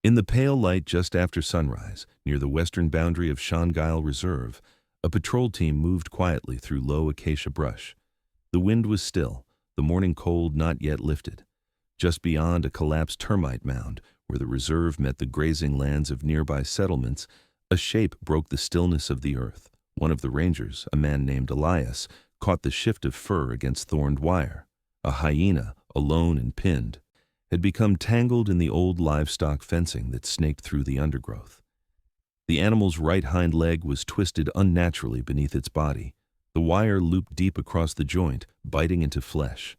In the pale light just after sunrise, near the western boundary of Shangail Reserve, a patrol team moved quietly through low acacia brush. The wind was still, the morning cold not yet lifted. Just beyond a collapsed termite mound, where the reserve met the grazing lands of nearby settlements, a shape broke the stillness of the earth. One of the rangers, a man named Elias, caught the shift of fur against thorned wire. A hyena, alone and pinned, had become tangled in the old livestock fencing that snaked through the undergrowth. The animal's right hind leg was twisted unnaturally beneath its body. The wire looped deep across the joint, biting into flesh.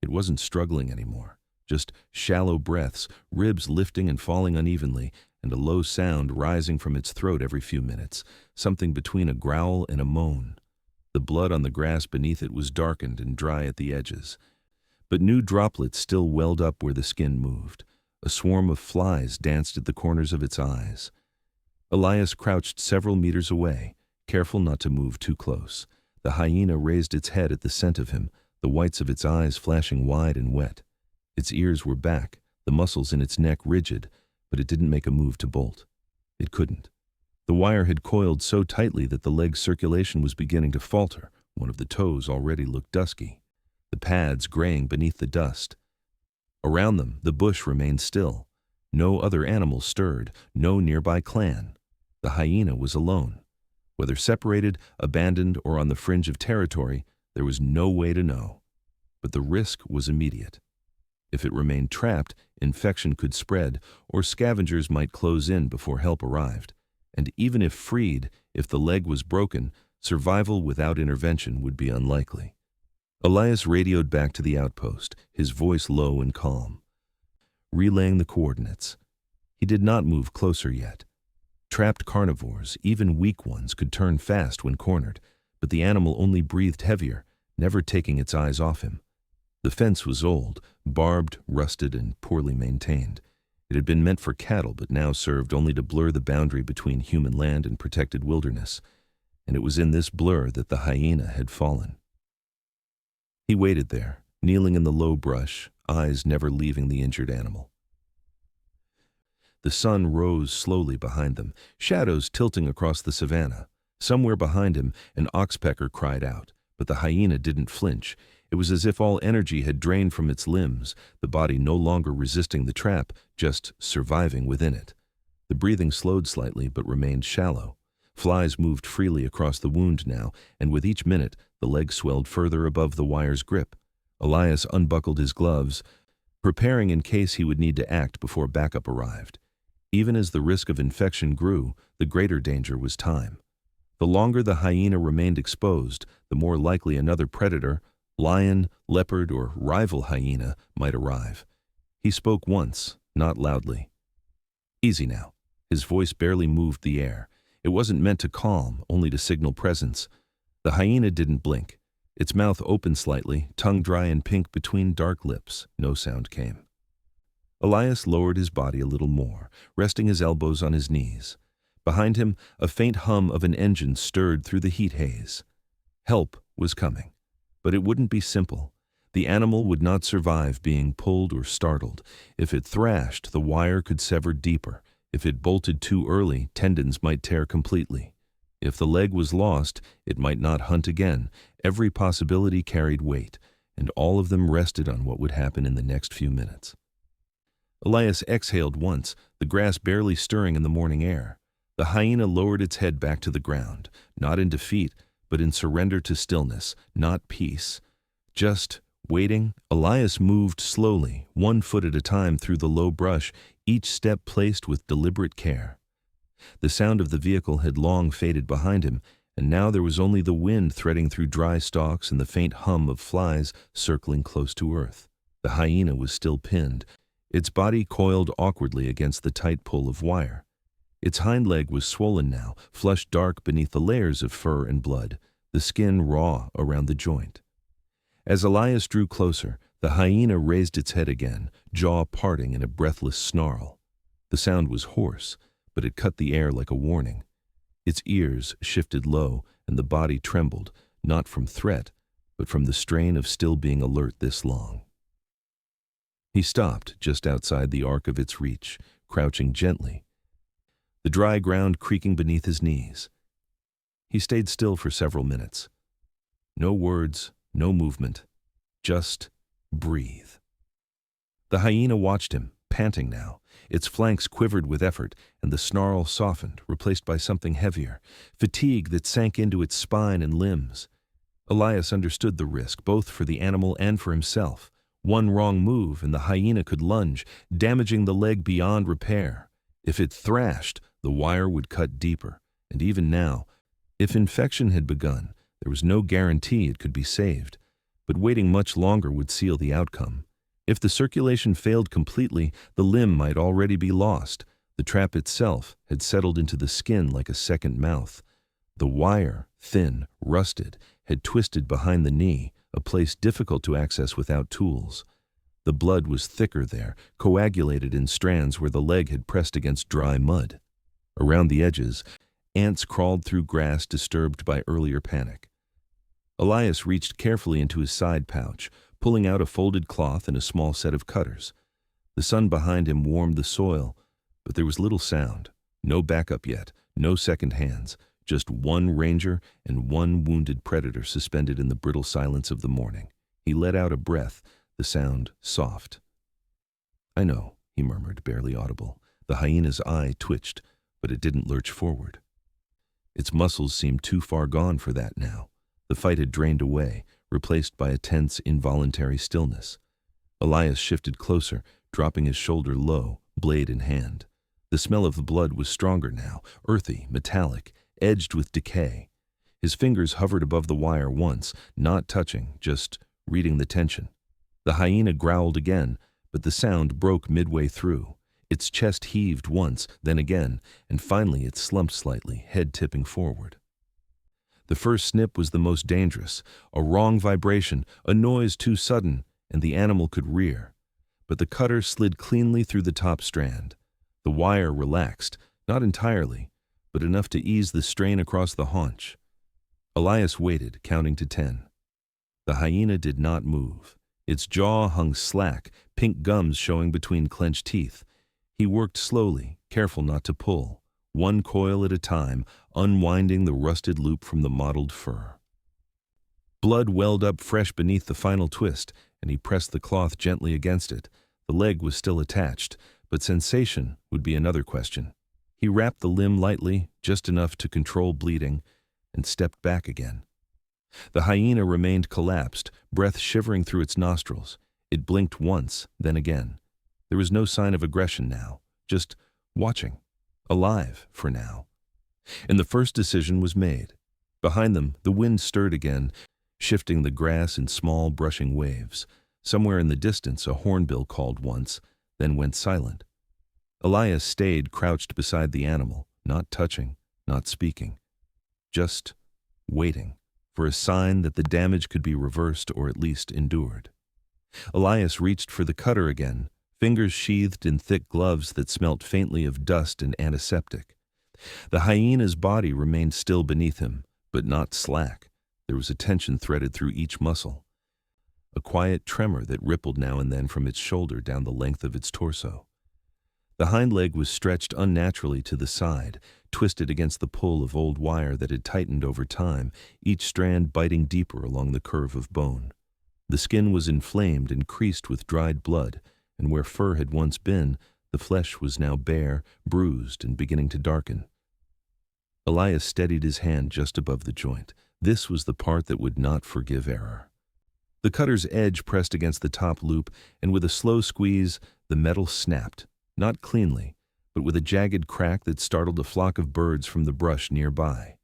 It wasn't struggling anymore, just shallow breaths, ribs lifting and falling unevenly, and a low sound rising from its throat every few minutes, something between a growl and a moan. The blood on the grass beneath it was darkened and dry at the edges, but new droplets still welled up where the skin moved. A swarm of flies danced at the corners of its eyes. Elias crouched several meters away, careful not to move too close. The hyena raised its head at the scent of him, the whites of its eyes flashing wide and wet. Its ears were back, the muscles in its neck rigid, but it didn't make a move to bolt. It couldn't. The wire had coiled so tightly that the leg's circulation was beginning to falter. One of the toes already looked dusky, the pads graying beneath the dust. Around them, the bush remained still. No other animal stirred, no nearby clan. The hyena was alone. Whether separated, abandoned, or on the fringe of territory, there was no way to know. But the risk was immediate. If it remained trapped, infection could spread, or scavengers might close in before help arrived. And even if freed, if the leg was broken, survival without intervention would be unlikely. Elias radioed back to the outpost, his voice low and calm, relaying the coordinates. He did not move closer yet. Trapped carnivores, even weak ones, could turn fast when cornered, but the animal only breathed heavier, never taking its eyes off him. The fence was old, barbed, rusted, and poorly maintained. It had been meant for cattle, but now served only to blur the boundary between human land and protected wilderness, and it was in this blur that the hyena had fallen. He waited there, kneeling in the low brush, eyes never leaving the injured animal. The sun rose slowly behind them, shadows tilting across the savanna. Somewhere behind him, an oxpecker cried out, but the hyena didn't flinch. It was as if all energy had drained from its limbs, the body no longer resisting the trap, just surviving within it. The breathing slowed slightly but remained shallow. Flies moved freely across the wound now, and with each minute, the leg swelled further above the wire's grip. Elias unbuckled his gloves, preparing in case he would need to act before backup arrived. Even as the risk of infection grew, the greater danger was time. The longer the hyena remained exposed, the more likely another predator, lion, leopard, or rival hyena, might arrive. He spoke once, not loudly. "Easy now." His voice barely moved the air. It wasn't meant to calm, only to signal presence. The hyena didn't blink. Its mouth opened slightly, tongue dry and pink between dark lips. No sound came. Elias lowered his body a little more, resting his elbows on his knees. Behind him, a faint hum of an engine stirred through the heat haze. Help was coming, but it wouldn't be simple. The animal would not survive being pulled or startled. If it thrashed, the wire could sever deeper. If it bolted too early, tendons might tear completely. If the leg was lost, it might not hunt again. Every possibility carried weight, and all of them rested on what would happen in the next few minutes. Elias exhaled once, the grass barely stirring in the morning air. The hyena lowered its head back to the ground, not in defeat, but in surrender to stillness, not peace. Just waiting. Elias moved slowly, 1 foot at a time through the low brush, each step placed with deliberate care. The sound of the vehicle had long faded behind him, and now there was only the wind threading through dry stalks and the faint hum of flies circling close to earth. The hyena was still pinned, its body coiled awkwardly against the tight pull of wire. Its hind leg was swollen now, flushed dark beneath the layers of fur and blood, the skin raw around the joint. As Elias drew closer, the hyena raised its head again, jaw parting in a breathless snarl. The sound was hoarse, but it cut the air like a warning. Its ears shifted low, and the body trembled, not from threat, but from the strain of still being alert this long. He stopped just outside the arc of its reach, crouching gently, the dry ground creaking beneath his knees. He stayed still for several minutes. No words, no movement, just breathe. The hyena watched him, panting now. Its flanks quivered with effort, and the snarl softened, replaced by something heavier, fatigue that sank into its spine and limbs. Elias understood the risk, both for the animal and for himself. One wrong move, and the hyena could lunge, damaging the leg beyond repair. If it thrashed, the wire would cut deeper, and even now, if infection had begun, there was no guarantee it could be saved. But waiting much longer would seal the outcome. If the circulation failed completely, the limb might already be lost. The trap itself had settled into the skin like a second mouth. The wire, thin, rusted, had twisted behind the knee, a place difficult to access without tools. The blood was thicker there, coagulated in strands where the leg had pressed against dry mud. Around the edges, ants crawled through grass disturbed by earlier panic. Elias reached carefully into his side pouch, pulling out a folded cloth and a small set of cutters. The sun behind him warmed the soil, but there was little sound. No backup yet, no second hands, just one ranger and one wounded predator suspended in the brittle silence of the morning. He let out a breath, the sound soft. "I know," he murmured, barely audible. The hyena's eye twitched, but it didn't lurch forward. Its muscles seemed too far gone for that now. The fight had drained away, replaced by a tense, involuntary stillness. Elias shifted closer, dropping his shoulder low, blade in hand. The smell of the blood was stronger now, earthy, metallic, edged with decay. His fingers hovered above the wire once, not touching, just reading the tension. The hyena growled again, but the sound broke midway through. Its chest heaved once, then again, and finally it slumped slightly, head tipping forward. The first snip was the most dangerous, a wrong vibration, a noise too sudden, and the animal could rear. But the cutter slid cleanly through the top strand. The wire relaxed, not entirely, but enough to ease the strain across the haunch. Elias waited, counting to 10. The hyena did not move. Its jaw hung slack, pink gums showing between clenched teeth. He worked slowly, careful not to pull, one coil at a time, unwinding the rusted loop from the mottled fur. Blood welled up fresh beneath the final twist, and he pressed the cloth gently against it. The leg was still attached, but sensation would be another question. He wrapped the limb lightly, just enough to control bleeding, and stepped back again. The hyena remained collapsed, breath shivering through its nostrils. It blinked once, then again. There was no sign of aggression now, just watching, alive for now. And the first decision was made. Behind them, the wind stirred again, shifting the grass in small, brushing waves. Somewhere in the distance, a hornbill called once, then went silent. Elias stayed crouched beside the animal, not touching, not speaking, just waiting for a sign that the damage could be reversed or at least endured. Elias reached for the cutter again, fingers sheathed in thick gloves that smelt faintly of dust and antiseptic. The hyena's body remained still beneath him, but not slack. There was a tension threaded through each muscle, a quiet tremor that rippled now and then from its shoulder down the length of its torso. The hind leg was stretched unnaturally to the side, twisted against the pull of old wire that had tightened over time, each strand biting deeper along the curve of bone. The skin was inflamed and creased with dried blood, and where fur had once been, the flesh was now bare, bruised, and beginning to darken. Elias steadied his hand just above the joint. This was the part that would not forgive error. The cutter's edge pressed against the top loop, and with a slow squeeze, the metal snapped, not cleanly, but with a jagged crack that startled a flock of birds from the brush nearby.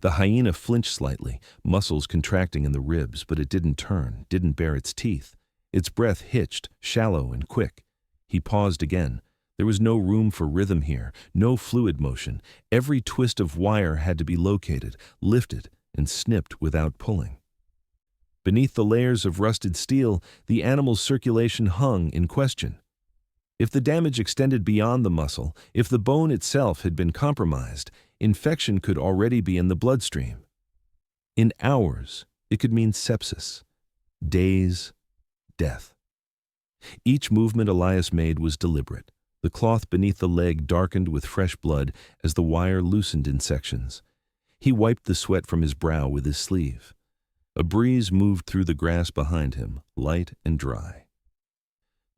The hyena flinched slightly, muscles contracting in the ribs, but it didn't turn, didn't bare its teeth. Its breath hitched, shallow and quick. He paused again. There was no room for rhythm here, no fluid motion. Every twist of wire had to be located, lifted, and snipped without pulling. Beneath the layers of rusted steel, the animal's circulation hung in question. If the damage extended beyond the muscle, if the bone itself had been compromised, infection could already be in the bloodstream. In hours, it could mean sepsis. Days, death. Each movement Elias made was deliberate. The cloth beneath the leg darkened with fresh blood as the wire loosened in sections. He wiped the sweat from his brow with his sleeve. A breeze moved through the grass behind him, light and dry.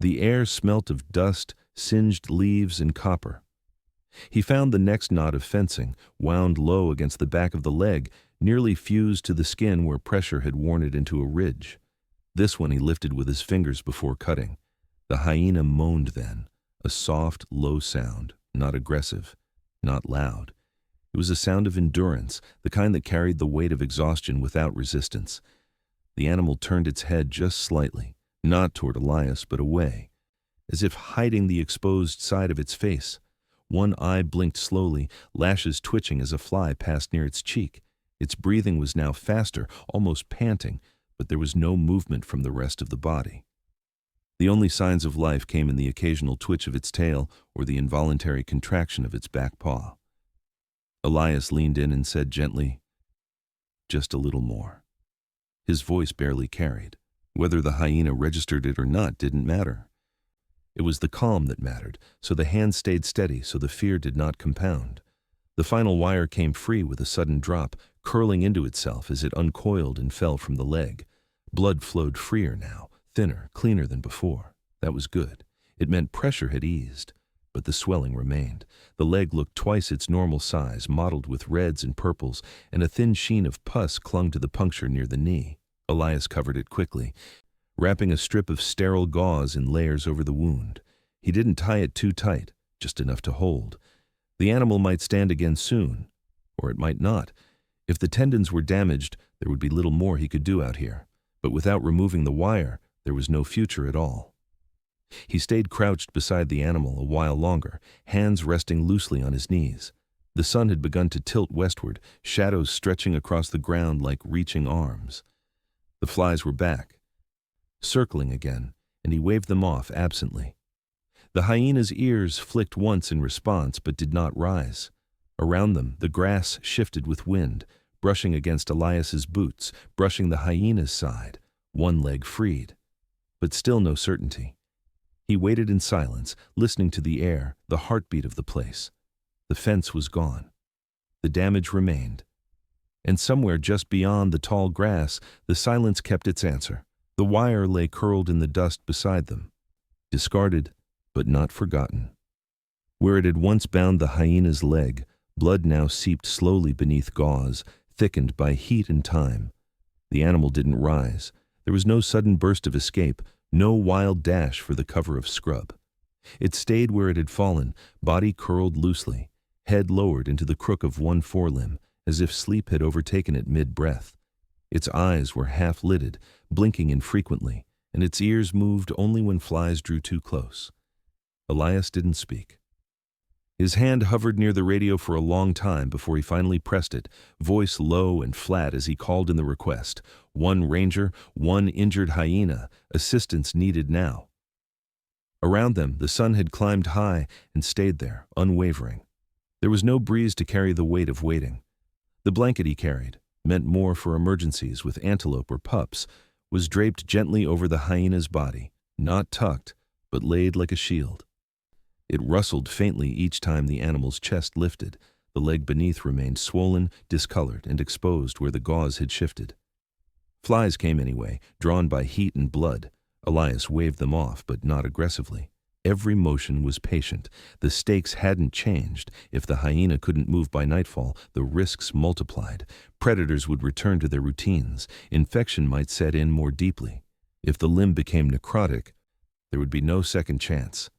The air smelt of dust, singed leaves, and copper. He found the next knot of fencing, wound low against the back of the leg, nearly fused to the skin where pressure had worn it into a ridge. This one he lifted with his fingers before cutting. The hyena moaned then, a soft, low sound, not aggressive, not loud. It was a sound of endurance, the kind that carried the weight of exhaustion without resistance. The animal turned its head just slightly, not toward Elias, but away, as if hiding the exposed side of its face. One eye blinked slowly, lashes twitching as a fly passed near its cheek. Its breathing was now faster, almost panting, but there was no movement from the rest of the body. The only signs of life came in the occasional twitch of its tail or the involuntary contraction of its back paw. Elias leaned in and said gently, "Just a little more." His voice barely carried. Whether the hyena registered it or not didn't matter. It was the calm that mattered, so the hand stayed steady so the fear did not compound. The final wire came free with a sudden drop, curling into itself as it uncoiled and fell from the leg. Blood flowed freer now, thinner, cleaner than before. That was good. It meant pressure had eased. But the swelling remained. The leg looked twice its normal size, mottled with reds and purples, and a thin sheen of pus clung to the puncture near the knee. Elias covered it quickly, wrapping a strip of sterile gauze in layers over the wound. He didn't tie it too tight, just enough to hold. The animal might stand again soon, or it might not. If the tendons were damaged, there would be little more he could do out here. But without removing the wire, there was no future at all. He stayed crouched beside the animal a while longer, hands resting loosely on his knees. The sun had begun to tilt westward, shadows stretching across the ground like reaching arms. The flies were back, circling again, and he waved them off absently. The hyena's ears flicked once in response but did not rise. Around them, the grass shifted with wind, brushing against Elias's boots, brushing the hyena's side, one leg freed. But still no certainty. He waited in silence, listening to the air, the heartbeat of the place. The fence was gone. The damage remained. And somewhere just beyond the tall grass, the silence kept its answer. The wire lay curled in the dust beside them, discarded but not forgotten. Where it had once bound the hyena's leg, blood now seeped slowly beneath gauze, thickened by heat and time. The animal didn't rise. There was no sudden burst of escape, no wild dash for the cover of scrub. It stayed where it had fallen, body curled loosely, head lowered into the crook of one forelimb, as if sleep had overtaken it mid-breath. Its eyes were half-lidded, blinking infrequently, and its ears moved only when flies drew too close. Elias didn't speak. His hand hovered near the radio for a long time before he finally pressed it, voice low and flat as he called in the request. One ranger, one injured hyena, assistance needed now. Around them, the sun had climbed high and stayed there, unwavering. There was no breeze to carry the weight of waiting. The blanket he carried, meant more for emergencies with antelope or pups, was draped gently over the hyena's body, not tucked, but laid like a shield. It rustled faintly each time the animal's chest lifted. The leg beneath remained swollen, discolored, and exposed where the gauze had shifted. Flies came anyway, drawn by heat and blood. Elias waved them off, but not aggressively. Every motion was patient. The stakes hadn't changed. If the hyena couldn't move by nightfall, the risks multiplied. Predators would return to their routines. Infection might set in more deeply. If the limb became necrotic, there would be no second chance.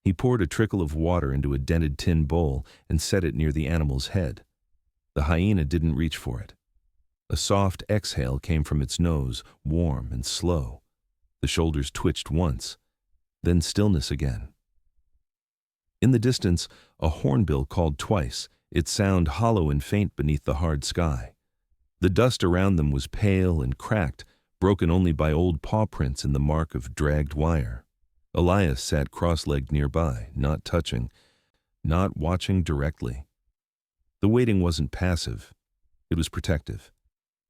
He poured a trickle of water into a dented tin bowl and set it near the animal's head. The hyena didn't reach for it. A soft exhale came from its nose, warm and slow. The shoulders twitched once, then stillness again. In the distance, a hornbill called twice, its sound hollow and faint beneath the hard sky. The dust around them was pale and cracked, broken only by old paw prints in the mark of dragged wire. Elias sat cross-legged nearby, not touching, not watching directly. The waiting wasn't passive. It was protective.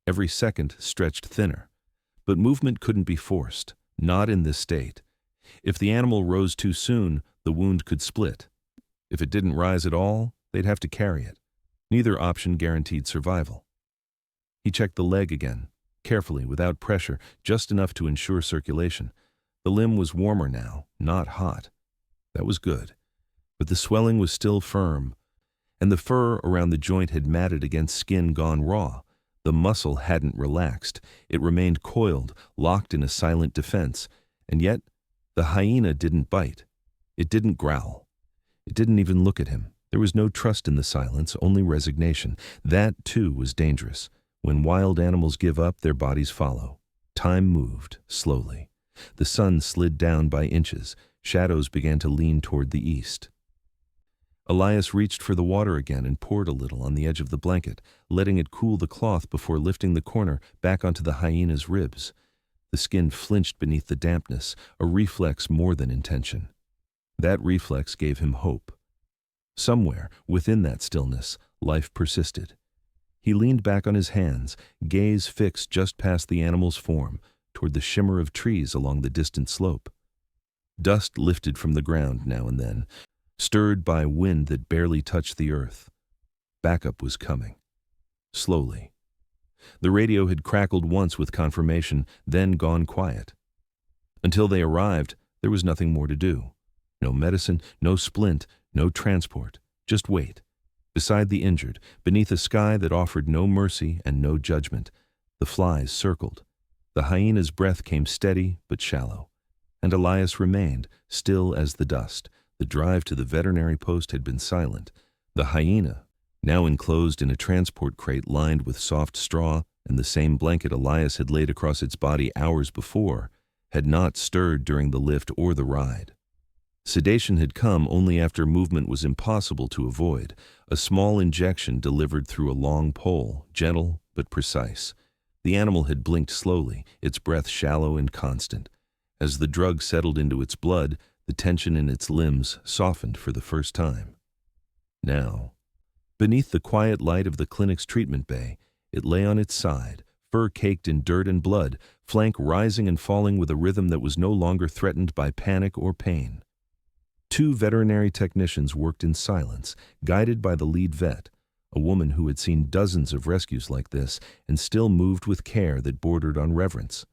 Every second stretched thinner. But movement couldn't be forced, not in this state. If the animal rose too soon, the wound could split. If it didn't rise at all, they'd have to carry it. Neither option guaranteed survival. He checked the leg again, carefully, without pressure, just enough to ensure circulation. The limb was warmer now, not hot. That was good. But the swelling was still firm, and the fur around the joint had matted against skin gone raw. The muscle hadn't relaxed. It remained coiled, locked in a silent defense. And yet, the hyena didn't bite. It didn't growl. It didn't even look at him. There was no trust in the silence, only resignation. That, too, was dangerous. When wild animals give up, their bodies follow. Time moved, slowly. The sun slid down by inches. Shadows began to lean toward the east. Elias reached for the water again and poured a little on the edge of the blanket, letting it cool the cloth before lifting the corner back onto the hyena's ribs. The skin flinched beneath the dampness, a reflex more than intention. That reflex gave him hope. Somewhere, within that stillness, life persisted. He leaned back on his hands, gaze fixed just past the animal's form, toward the shimmer of trees along the distant slope. Dust lifted from the ground now and then, stirred by wind that barely touched the earth. Backup was coming. Slowly. The radio had crackled once with confirmation, then gone quiet. Until they arrived, there was nothing more to do. No medicine, no splint, no transport. Just wait. Beside the injured, beneath a sky that offered no mercy and no judgment, the flies circled. The hyena's breath came steady but shallow. And Elias remained, still as the dust. The drive to the veterinary post had been silent. The hyena, now enclosed in a transport crate lined with soft straw and the same blanket Elias had laid across its body hours before, had not stirred during the lift or the ride. Sedation had come only after movement was impossible to avoid, a small injection delivered through a long pole, gentle but precise. The animal had blinked slowly, its breath shallow and constant. As the drug settled into its blood, the tension in its limbs softened for the first time. Now, beneath the quiet light of the clinic's treatment bay, it lay on its side, fur caked in dirt and blood, flank rising and falling with a rhythm that was no longer threatened by panic or pain. 2 veterinary technicians worked in silence, guided by the lead vet, a woman who had seen dozens of rescues like this and still moved with care that bordered on reverence.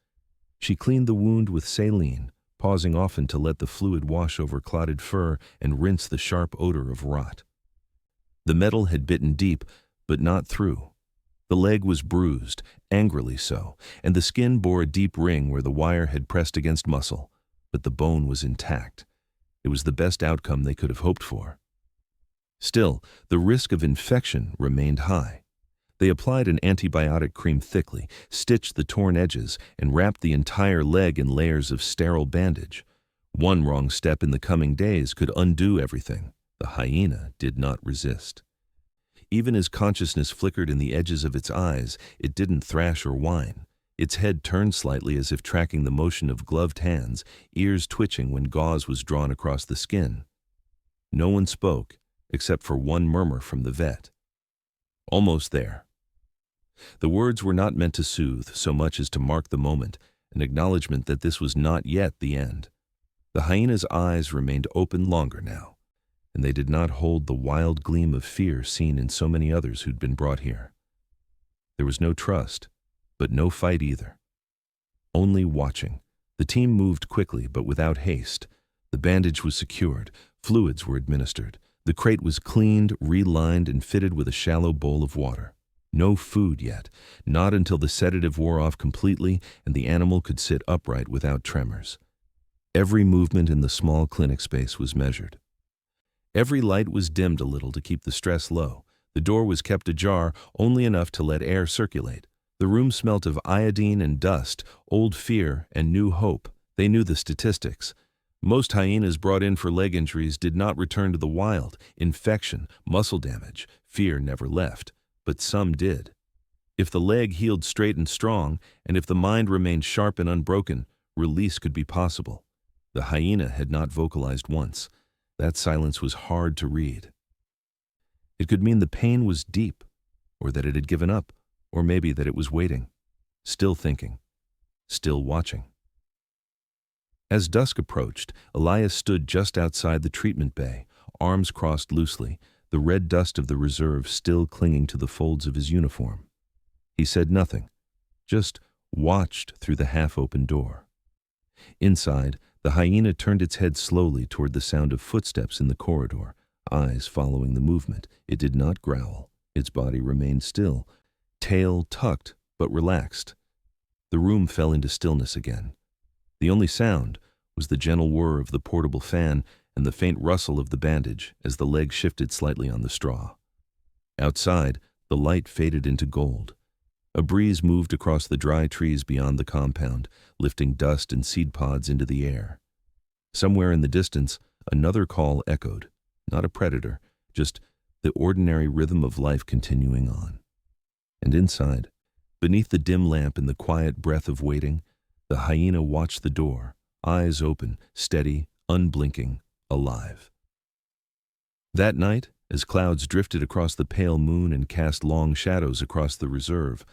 She cleaned the wound with saline, pausing often to let the fluid wash over clotted fur and rinse the sharp odor of rot. The metal had bitten deep, but not through. The leg was bruised, angrily so, and the skin bore a deep ring where the wire had pressed against muscle, but the bone was intact. It was the best outcome they could have hoped for. Still, the risk of infection remained high. They applied an antibiotic cream thickly, stitched the torn edges, and wrapped the entire leg in layers of sterile bandage. One wrong step in the coming days could undo everything. The hyena did not resist. Even as consciousness flickered in the edges of its eyes, it didn't thrash or whine. Its head turned slightly as if tracking the motion of gloved hands, ears twitching when gauze was drawn across the skin. No one spoke, except for one murmur from the vet. Almost there. The words were not meant to soothe so much as to mark the moment, an acknowledgement that this was not yet the end. The hyena's eyes remained open longer now, and they did not hold the wild gleam of fear seen in so many others who'd been brought here. There was no trust, but no fight either. Only watching. The team moved quickly but without haste. The bandage was secured, fluids were administered. The crate was cleaned, relined, and fitted with a shallow bowl of water. No food yet, not until the sedative wore off completely and the animal could sit upright without tremors. Every movement in the small clinic space was measured. Every light was dimmed a little to keep the stress low. The door was kept ajar, only enough to let air circulate. The room smelt of iodine and dust, old fear and new hope. They knew the statistics. Most hyenas brought in for leg injuries did not return to the wild. Infection, muscle damage, fear never left. But some did. If the leg healed straight and strong, and if the mind remained sharp and unbroken, release could be possible. The hyena had not vocalized once. That silence was hard to read. It could mean the pain was deep, or that it had given up, or maybe that it was waiting, still thinking, still watching. As dusk approached, Elias stood just outside the treatment bay, arms crossed loosely, the red dust of the reserve still clinging to the folds of his uniform. He said nothing, just watched through the half-open door. Inside, the hyena turned its head slowly toward the sound of footsteps in the corridor, eyes following the movement. It did not growl. Its body remained still, tail tucked but relaxed. The room fell into stillness again. The only sound was the gentle whir of the portable fan and the faint rustle of the bandage as the leg shifted slightly on the straw. Outside, the light faded into gold. A breeze moved across the dry trees beyond the compound, lifting dust and seed pods into the air. Somewhere in the distance, another call echoed, not a predator, just the ordinary rhythm of life continuing on. And inside, beneath the dim lamp and the quiet breath of waiting, the hyena watched the door, eyes open, steady, unblinking, alive. That night, as clouds drifted across the pale moon and cast long shadows across the reserve,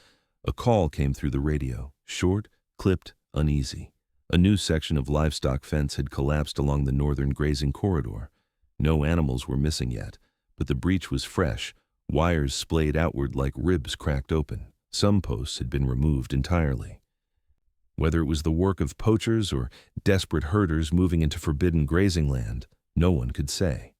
a call came through the radio, short, clipped, uneasy. A new section of livestock fence had collapsed along the northern grazing corridor. No animals were missing yet, but the breach was fresh, wires splayed outward like ribs cracked open. Some posts had been removed entirely. Whether it was the work of poachers or desperate herders moving into forbidden grazing land, no one could say.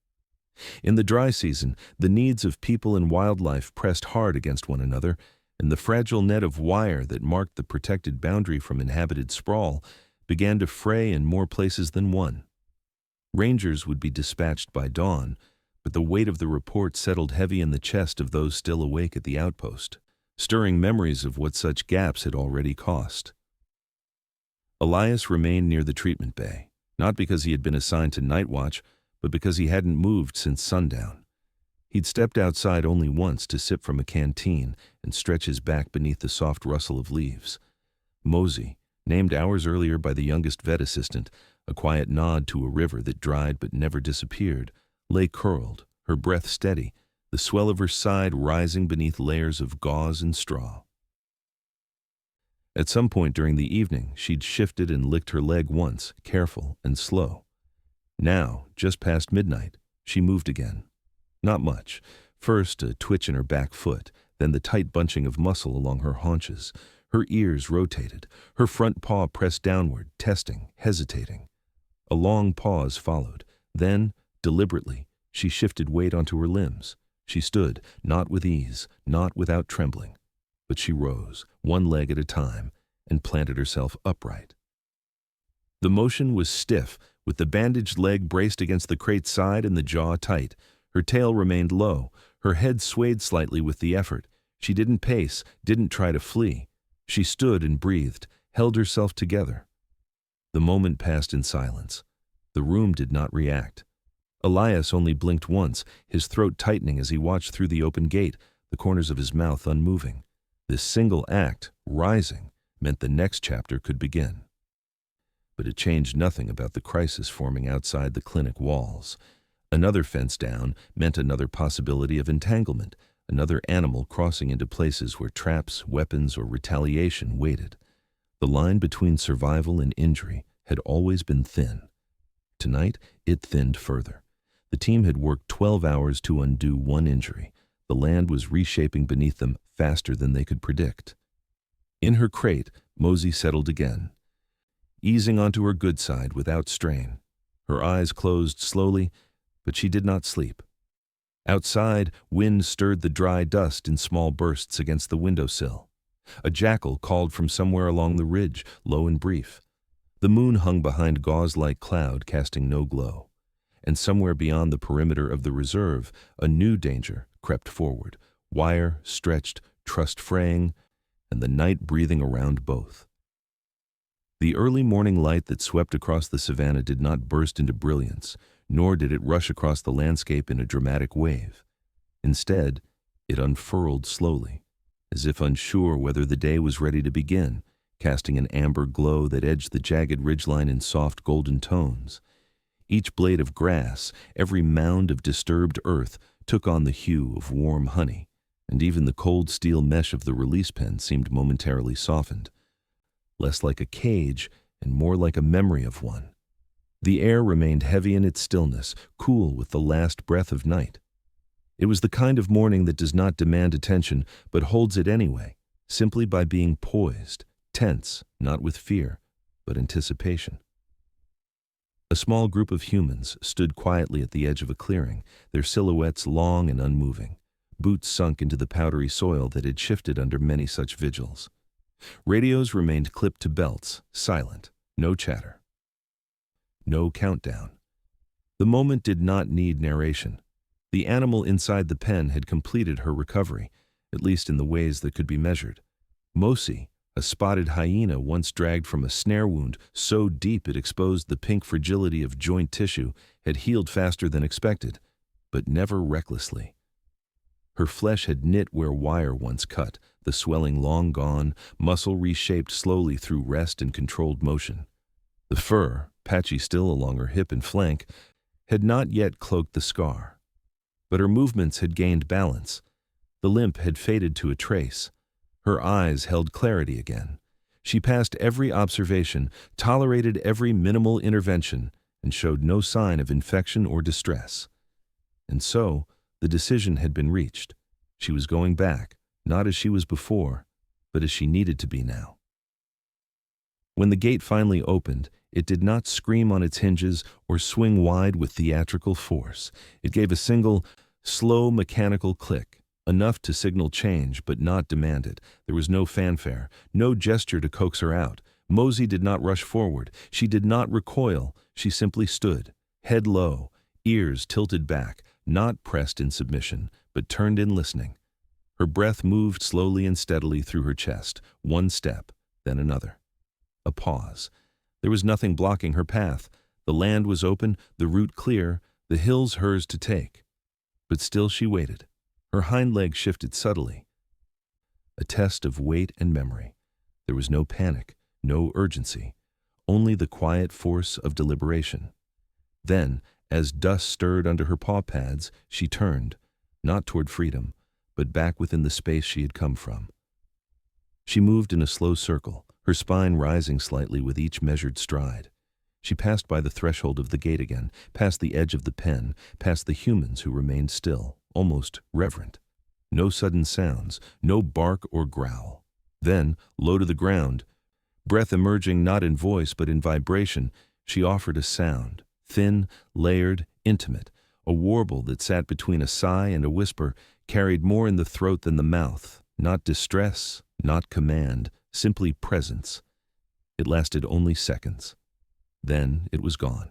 In the dry season, the needs of people and wildlife pressed hard against one another, and the fragile net of wire that marked the protected boundary from inhabited sprawl began to fray in more places than one. Rangers would be dispatched by dawn, but the weight of the report settled heavy in the chest of those still awake at the outpost, stirring memories of what such gaps had already cost. Elias remained near the treatment bay, not because he had been assigned to night watch, but because he hadn't moved since sundown. He'd stepped outside only once to sip from a canteen and stretch his back beneath the soft rustle of leaves. Mosey, named hours earlier by the youngest vet assistant, a quiet nod to a river that dried but never disappeared, lay curled, her breath steady, the swell of her side rising beneath layers of gauze and straw. At some point during the evening, she'd shifted and licked her leg once, careful and slow. Now, just past midnight, she moved again. Not much. First, a twitch in her back foot, then the tight bunching of muscle along her haunches. Her ears rotated, her front paw pressed downward, testing, hesitating. A long pause followed. Then, deliberately, she shifted weight onto her limbs. She stood, not with ease, not without trembling. But she rose, one leg at a time, and planted herself upright. The motion was stiff, with the bandaged leg braced against the crate's side and the jaw tight. Her tail remained low. Her head swayed slightly with the effort. She didn't pace, didn't try to flee. She stood and breathed, held herself together. The moment passed in silence. The room did not react. Elias only blinked once, his throat tightening as he watched through the open gate, the corners of his mouth unmoving. This single act, rising, meant the next chapter could begin. But it changed nothing about the crisis forming outside the clinic walls. Another fence down meant another possibility of entanglement, another animal crossing into places where traps, weapons, or retaliation waited. The line between survival and injury had always been thin. Tonight, it thinned further. The team had worked 12 hours to undo one injury. The land was reshaping beneath them faster than they could predict. In her crate, Mosey settled again, easing onto her good side without strain. Her eyes closed slowly, but she did not sleep. Outside, wind stirred the dry dust in small bursts against the windowsill. A jackal called from somewhere along the ridge, low and brief. The moon hung behind gauze-like cloud, casting no glow. And somewhere beyond the perimeter of the reserve, a new danger crept forward, wire stretched, trust fraying, and the night breathing around both. The early morning light that swept across the savannah did not burst into brilliance, nor did it rush across the landscape in a dramatic wave. Instead, it unfurled slowly, as if unsure whether the day was ready to begin, casting an amber glow that edged the jagged ridgeline in soft golden tones. Each blade of grass, every mound of disturbed earth, took on the hue of warm honey, and even the cold steel mesh of the release pen seemed momentarily softened. Less like a cage and more like a memory of one. The air remained heavy in its stillness, cool with the last breath of night. It was the kind of morning that does not demand attention, but holds it anyway, simply by being poised, tense, not with fear, but anticipation. A small group of humans stood quietly at the edge of a clearing, their silhouettes long and unmoving, boots sunk into the powdery soil that had shifted under many such vigils. Radios remained clipped to belts, silent, no chatter. No countdown. The moment did not need narration. The animal inside the pen had completed her recovery, at least in the ways that could be measured. Mosi, a spotted hyena once dragged from a snare wound so deep it exposed the pink fragility of joint tissue, had healed faster than expected, but never recklessly. Her flesh had knit where wire once cut, the swelling long gone, muscle reshaped slowly through rest and controlled motion. The fur, patchy still along her hip and flank, had not yet cloaked the scar. But her movements had gained balance. The limp had faded to a trace. Her eyes held clarity again. She passed every observation, tolerated every minimal intervention, and showed no sign of infection or distress. And so, the decision had been reached. She was going back, not as she was before, but as she needed to be now. When the gate finally opened, it did not scream on its hinges or swing wide with theatrical force. It gave a single, slow mechanical click, enough to signal change but not demand it. There was no fanfare, no gesture to coax her out. Mosi did not rush forward. She did not recoil. She simply stood, head low, ears tilted back, not pressed in submission, but turned in listening. Her breath moved slowly and steadily through her chest, one step, then another. A pause. There was nothing blocking her path. The land was open, the route clear, the hills hers to take. But still she waited. Her hind leg shifted subtly. A test of weight and memory. There was no panic, no urgency, only the quiet force of deliberation. Then, as dust stirred under her paw pads, she turned, not toward freedom, but back within the space she had come from. She moved in a slow circle, her spine rising slightly with each measured stride. She passed by the threshold of the gate again, past the edge of the pen, past the humans who remained still, almost reverent. No sudden sounds, no bark or growl. Then, low to the ground, breath emerging not in voice but in vibration, she offered a sound, thin, layered, intimate, a warble that sat between a sigh and a whisper, carried more in the throat than the mouth, not distress, not command, simply presence. It lasted only seconds. Then it was gone.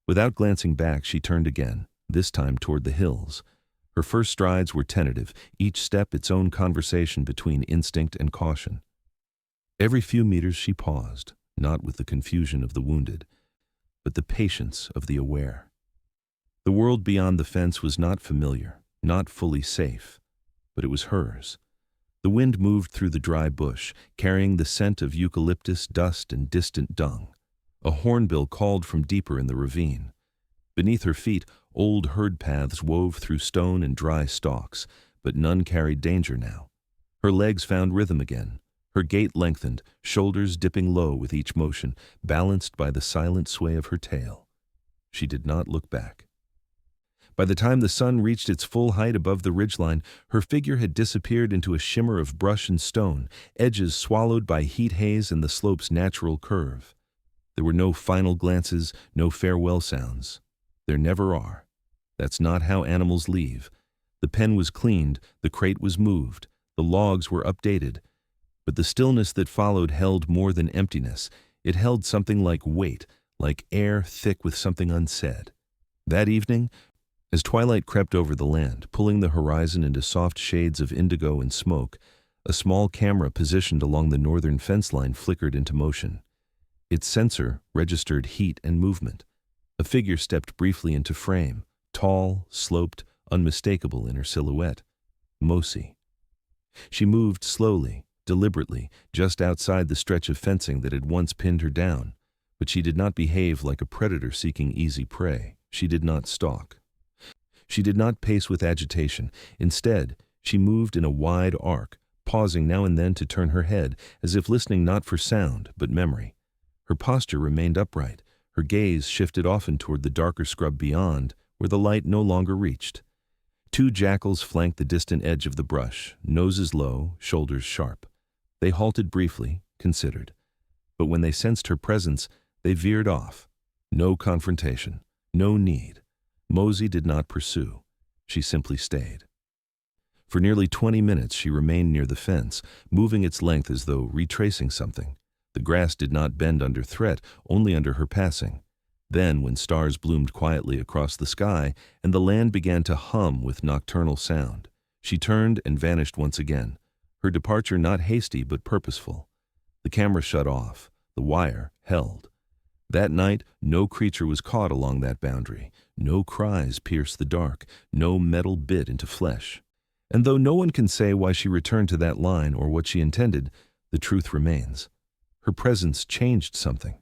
Without glancing back, she turned again, this time toward the hills. Her first strides were tentative, each step its own conversation between instinct and caution. Every few meters she paused, not with the confusion of the wounded, but the patience of the aware. The world beyond the fence was not familiar, not fully safe, but it was hers. The wind moved through the dry bush, carrying the scent of eucalyptus, dust, and distant dung. A hornbill called from deeper in the ravine. Beneath her feet, old herd paths wove through stone and dry stalks, but none carried danger now. Her legs found rhythm again. Her gait lengthened, shoulders dipping low with each motion, balanced by the silent sway of her tail. She did not look back. By the time the sun reached its full height above the ridgeline, her figure had disappeared into a shimmer of brush and stone, edges swallowed by heat haze and the slope's natural curve. There were no final glances, no farewell sounds. There never are. That's not how animals leave. The pen was cleaned, the crate was moved, the logs were updated. But the stillness that followed held more than emptiness. It held something like weight, like air thick with something unsaid. That evening, as twilight crept over the land, pulling the horizon into soft shades of indigo and smoke, a small camera positioned along the northern fence line flickered into motion. Its sensor registered heat and movement. A figure stepped briefly into frame, tall, sloped, unmistakable in her silhouette. Mosi. She moved slowly, deliberately, just outside the stretch of fencing that had once pinned her down. But she did not behave like a predator seeking easy prey. She did not stalk. She did not pace with agitation. Instead, she moved in a wide arc, pausing now and then to turn her head, as if listening not for sound, but memory. Her posture remained upright, her gaze shifted often toward the darker scrub beyond, where the light no longer reached. Two jackals flanked the distant edge of the brush, noses low, shoulders sharp. They halted briefly, considered. But when they sensed her presence, they veered off. No confrontation, no need. Mosey did not pursue. She simply stayed. For nearly 20 minutes she remained near the fence, moving its length as though retracing something. The grass did not bend under threat, only under her passing. Then, when stars bloomed quietly across the sky and the land began to hum with nocturnal sound, she turned and vanished once again, her departure not hasty but purposeful. The camera shut off, the wire held. That night, no creature was caught along that boundary, no cries pierced the dark, no metal bit into flesh. And though no one can say why she returned to that line or what she intended, the truth remains. Her presence changed something.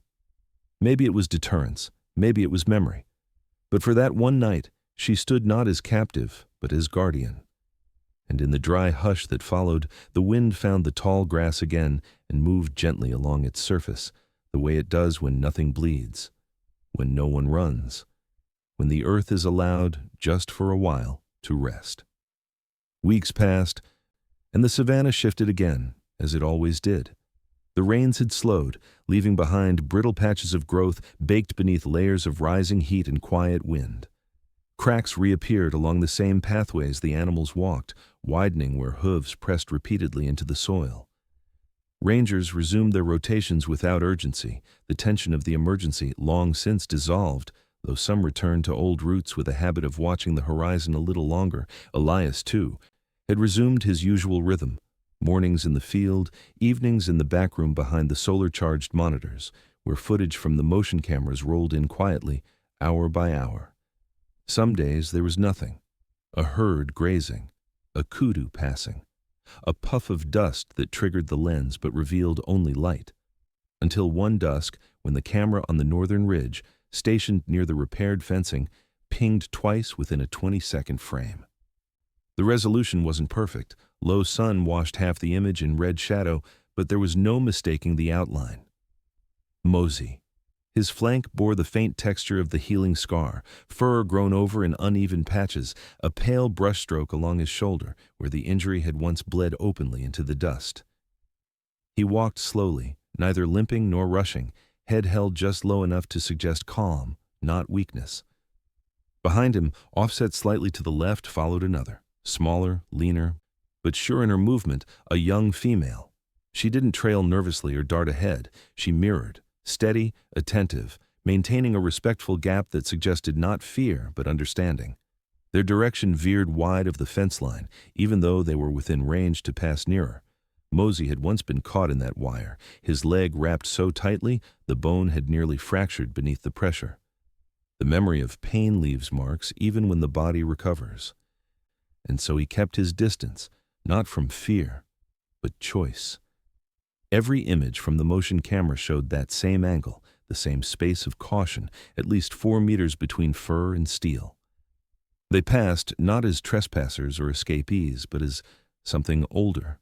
Maybe it was deterrence, maybe it was memory. But for that one night, she stood not as captive, but as guardian. And in the dry hush that followed, the wind found the tall grass again and moved gently along its surface, the way it does when nothing bleeds, when no one runs, when the earth is allowed, just for a while, to rest. Weeks passed, and the savannah shifted again, as it always did. The rains had slowed, leaving behind brittle patches of growth baked beneath layers of rising heat and quiet wind. Cracks reappeared along the same pathways the animals walked, widening where hooves pressed repeatedly into the soil. Rangers resumed their rotations without urgency, the tension of the emergency long since dissolved, though some returned to old roots with a habit of watching the horizon a little longer. Elias, too, had resumed his usual rhythm. Mornings in the field, evenings in the back room behind the solar-charged monitors, where footage from the motion cameras rolled in quietly, hour by hour. Some days there was nothing. A herd grazing, a kudu passing, a puff of dust that triggered the lens but revealed only light. Until one dusk, when the camera on the northern ridge, stationed near the repaired fencing, pinged twice within a 20-second frame. The resolution wasn't perfect. Low sun washed half the image in red shadow, but there was no mistaking the outline. Mosey. His flank bore the faint texture of the healing scar, fur grown over in uneven patches, a pale brushstroke along his shoulder, where the injury had once bled openly into the dust. He walked slowly, neither limping nor rushing, head held just low enough to suggest calm, not weakness. Behind him, offset slightly to the left, followed another, smaller, leaner, but sure in her movement, a young female. She didn't trail nervously or dart ahead. She mirrored, steady, attentive, maintaining a respectful gap that suggested not fear but understanding. Their direction veered wide of the fence line, even though they were within range to pass nearer. Mosey had once been caught in that wire, his leg wrapped so tightly the bone had nearly fractured beneath the pressure. The memory of pain leaves marks even when the body recovers. And so he kept his distance, not from fear, but choice. Every image from the motion camera showed that same angle, the same space of caution, at least 4 meters between fur and steel. They passed not as trespassers or escapees, but as something older,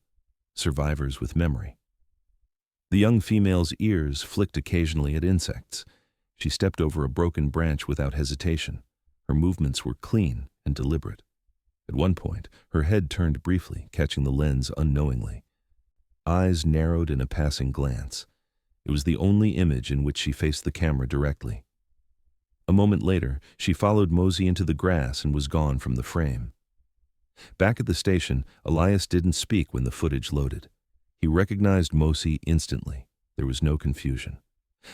survivors with memory. The young female's ears flicked occasionally at insects. She stepped over a broken branch without hesitation. Her movements were clean and deliberate. At one point, her head turned briefly, catching the lens unknowingly. Eyes narrowed in a passing glance. It was the only image in which she faced the camera directly. A moment later, she followed Mosey into the grass and was gone from the frame. Back at the station, Elias didn't speak when the footage loaded. He recognized Mosey instantly. There was no confusion.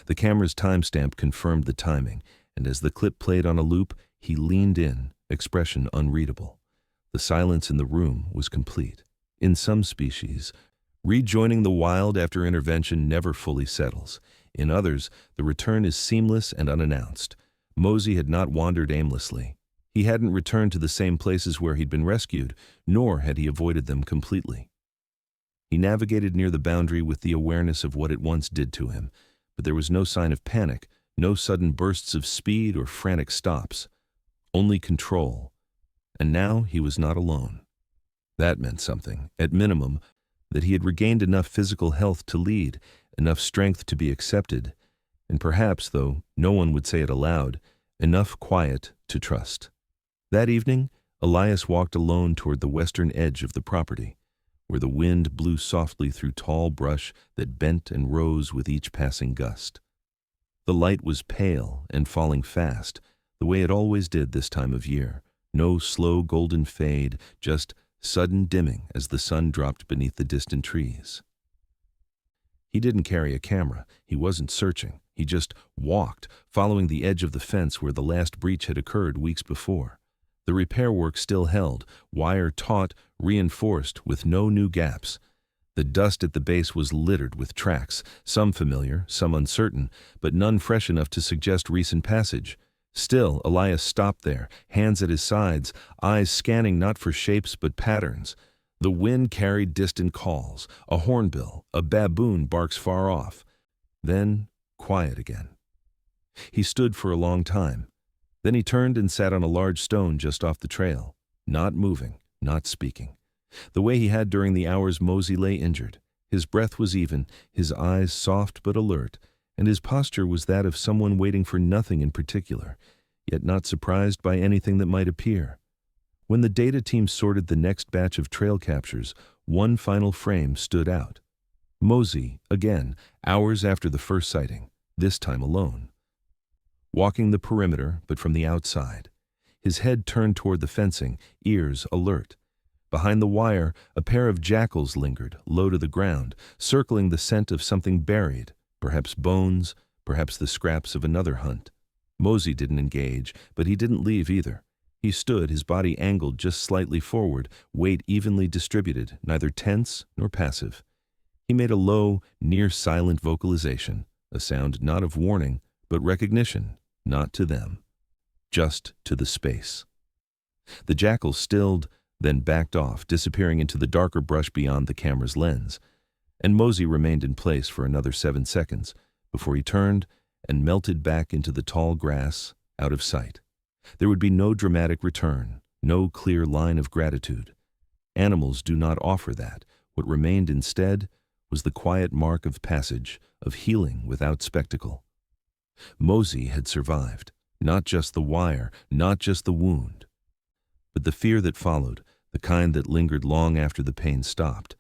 The camera's timestamp confirmed the timing, and as the clip played on a loop, he leaned in, expression unreadable. The silence in the room was complete. In some species, rejoining the wild after intervention never fully settles. In others, the return is seamless and unannounced. Mosey had not wandered aimlessly. He hadn't returned to the same places where he'd been rescued, nor had he avoided them completely. He navigated near the boundary with the awareness of what it once did to him, but there was no sign of panic, no sudden bursts of speed or frantic stops. Only control. And now he was not alone. That meant something. At minimum, that he had regained enough physical health to lead, enough strength to be accepted, and perhaps, though no one would say it aloud, enough quiet to trust. That evening, Elias walked alone toward the western edge of the property, where the wind blew softly through tall brush that bent and rose with each passing gust. The light was pale and falling fast, the way it always did this time of year. No slow golden fade, just sudden dimming as the sun dropped beneath the distant trees. He didn't carry a camera. He wasn't searching. He just walked, following the edge of the fence where the last breach had occurred weeks before. The repair work still held, wire taut, reinforced, with no new gaps. The dust at the base was littered with tracks, some familiar, some uncertain, but none fresh enough to suggest recent passage. Still, Elias stopped there, hands at his sides, eyes scanning not for shapes but patterns. The wind carried distant calls. A hornbill, a baboon barks far off. Then, quiet again. He stood for a long time. Then he turned and sat on a large stone just off the trail, not moving, not speaking. The way he had during the hours Mosey lay injured. His breath was even, his eyes soft but alert, and his posture was that of someone waiting for nothing in particular, yet not surprised by anything that might appear. When the data team sorted the next batch of trail captures, one final frame stood out. Mosey, again, hours after the first sighting, this time alone. Walking the perimeter, but from the outside. His head turned toward the fencing, ears alert. Behind the wire, a pair of jackals lingered, low to the ground, circling the scent of something buried, perhaps bones, perhaps the scraps of another hunt. Mosey didn't engage, but he didn't leave either. He stood, his body angled just slightly forward, weight evenly distributed, neither tense nor passive. He made a low, near-silent vocalization, a sound not of warning, but recognition, not to them, just to the space. The jackal stilled, then backed off, disappearing into the darker brush beyond the camera's lens, and Mosey remained in place for another 7 seconds before he turned and melted back into the tall grass, out of sight. There would be no dramatic return, no clear line of gratitude. Animals do not offer that. What remained instead was the quiet mark of passage, of healing without spectacle. Mosey had survived, not just the wire, not just the wound, but the fear that followed, the kind that lingered long after the pain stopped.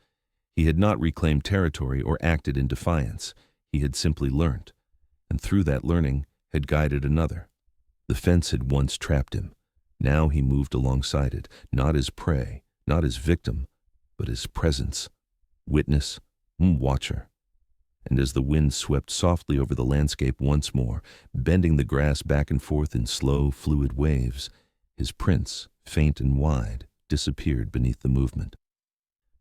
He had not reclaimed territory or acted in defiance. He had simply learnt, and through that learning had guided another. The fence had once trapped him. Now he moved alongside it, not as prey, not as victim, but as presence, witness, watcher. And as the wind swept softly over the landscape once more, bending the grass back and forth in slow, fluid waves, his prints, faint and wide, disappeared beneath the movement.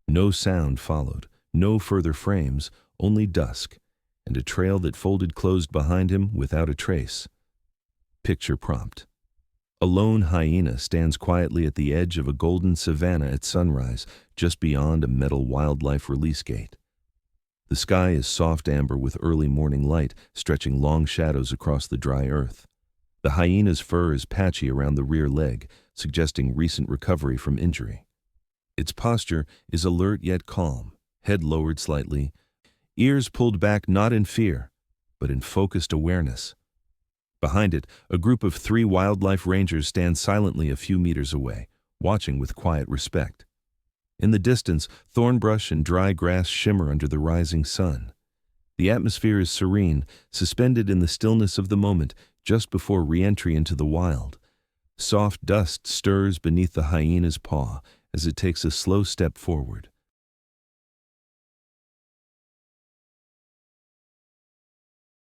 No sound followed, no further frames, only dusk, and a trail that folded closed behind him without a trace. Picture prompt. A lone hyena stands quietly at the edge of a golden savanna at sunrise, just beyond a metal wildlife release gate. The sky is soft amber with early morning light, stretching long shadows across the dry earth. The hyena's fur is patchy around the rear leg, suggesting recent recovery from injury. Its posture is alert yet calm, head lowered slightly, ears pulled back not in fear, but in focused awareness. Behind it, a group of 3 wildlife rangers stand silently a few meters away, watching with quiet respect. In the distance, thornbrush and dry grass shimmer under the rising sun. The atmosphere is serene, suspended in the stillness of the moment just before re-entry into the wild. Soft dust stirs beneath the hyena's paw as it takes a slow step forward.